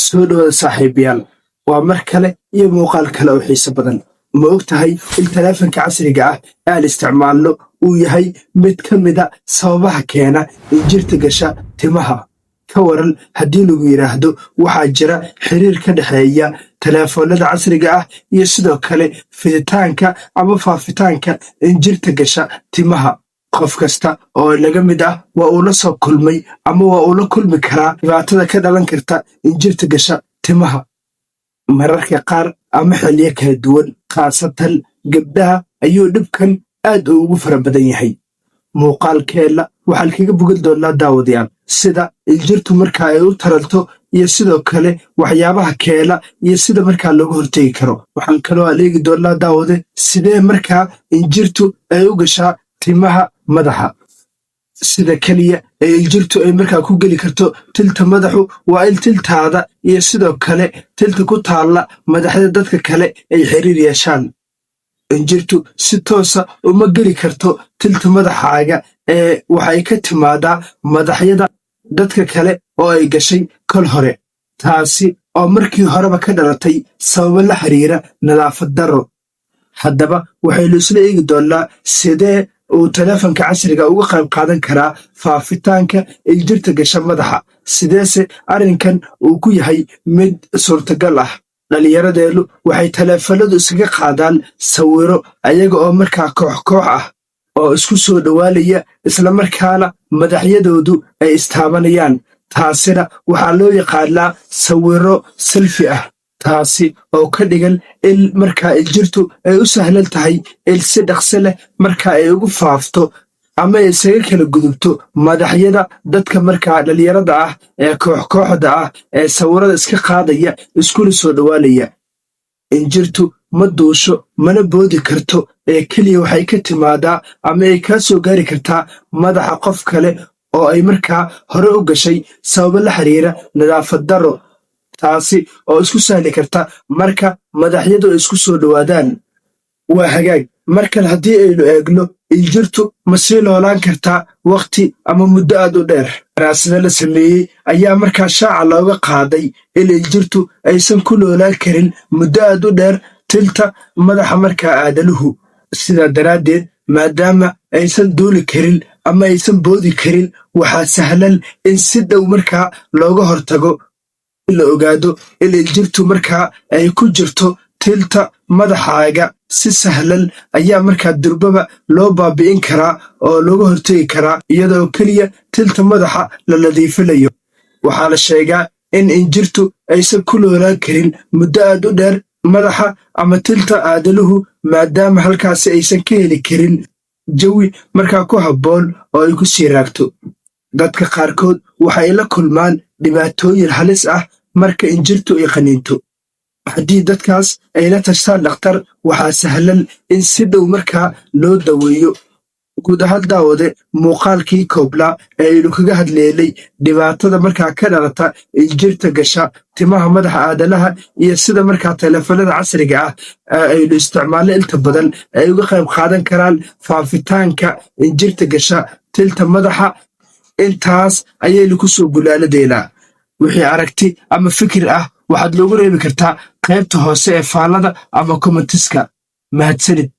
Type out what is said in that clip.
soo dhawaada saaxiibayaal waa mar kale iyo muuqaal kale oo xiiso badan ma og tahay in taleefanka casriga ah ee aan isticmaalno uu yahay mid ka mida sababaha keena in jirta gasha timaha ka waran haddii lagu yidhaahdo waxaa jira xiriir ka dhexeeya taleefoonnada casriga ah iyo sidoo kale fiditaanka ama faafitaanka in jirta gasha timaha qof kasta oo naga mid ah waa uu la soo kulmay ama waa uu la kulmi karaa dhibaatada ka dhalan karta in jirta gasha timaha mararka qaar ama xilliyo kala duwan khaasatan gabdhaha ayuu dhibkan aad ugu fara badan yahay muuqaalkeenna waxaan kaga bogan doonnaa daawadayaal sida in jirtu markaa ay u taranto iyo sidoo kale waxyaabaha keena iyo sida markaa looga hortegi karo waxaan kaloo aan eegi doonnaa daawade sidee markaa in jirtu ay u gashaa timaha madaxa sida keliya ee injirtu ay markaa ku geli karto tilta madaxu waa in tiltaada iyo sidoo kale tilta ku taalla madaxda dadka kale ay xiriir yeeshaan injirtu si toosa uma geli karto tilta madaxaaga ee waxay ka timaadaa madaxyada dadka kale oo ay gashay kol hore taasi oo markii horeba ka dhalatay sababo la xiriira nadaafad darro haddaba waxaynu isla eegi doonnaa sidee uu taleefanka casriga uga qayb qaadan karaa faafitaanka injirta gasha madaxa sideese arrinkan uu ku yahay mid suurtagal ah dhallinyaradeenu waxay taleefanadu iskaga qaadaan sawiro ayaga oo markaa koox ah oo isku soo dhowaanaya islamarkaana madaxyadoodu ay istaabanayaan taasina waxaa loo yaqaanaa sawiro selfi ah taasi oo ka dhigan in markaa injirtu ay u sahlan tahay in si dhaqso leh markaa ay ugu faafto ama ay isaga kala gudubto madaxyada dadka markaa dhallinyarada ah ee kooxda ah ee sawirada iska qaadaya iskuna soo dhowaanaya injirtu ma duusho mana boodi karto ee keliya waxay ka timaadaa ama ay kaa soo gaari kartaa madaxa qof kale oo ay markaa hore u gashay sababo la xiriira nadaafad darro taasi oo isku sahli karta marka madaxyadu ay isku soo dhowaadaan waa hagaag markan haddii aynu eegno injirtu ma sii noolaan kartaa wakhti ama muddo aad u dheer daraasado la sameeyey ayaa markaa shaaca looga qaaday in injirtu aysan ku noolaan karin muddo aad u dheer tilta madaxa markaa aadanuhu sidaa daraaddeed maadaama aysan duuli karin ama aysan boodi karin waxaa sahlan in si dhow markaa looga hortago in la ogaado in injirtu markaa ay ku jirto tilta madaxaaga si sahlan ayaa markaa durbaba loo baabi'in karaa oo looga hortegi karaa iyadoo keliya tilta madaxa la nadiifinayo waxaa la sheegaa in injirtu aysan ku noolaan karin muddo aad u dheer madaxa ama tilta aadanuhu maadaama halkaasi aysan ka heli karin jawi markaa ku habboon oo ay ku sii raagto dadka qaarkood waxay la kulmaan dhibaatooyin halis ah marka injirtu ay qaniinto haddii dadkaas ay la tashtaan dhakhtar waxaa sahlan in si dhow markaa loo daweeyo guud ahaan daawade muuqaalkii kooblaa ee aynu kaga hadleelay dhibaatada markaa ka dhalata injirta gasha timaha madaxa aadanaha iyo sida markaa taleefanada casriga ah aynu isticmaalno inta badan ay uga qayb qaadan karaan faafitaanka injirta gasha tilta madaxa intaas ayaynu ku soo gulaaladeynaa wixii aragti ama fikir ah waxaad loogu reebi kartaa qaybta hoose ee faallada ama kommentiska mahadsanid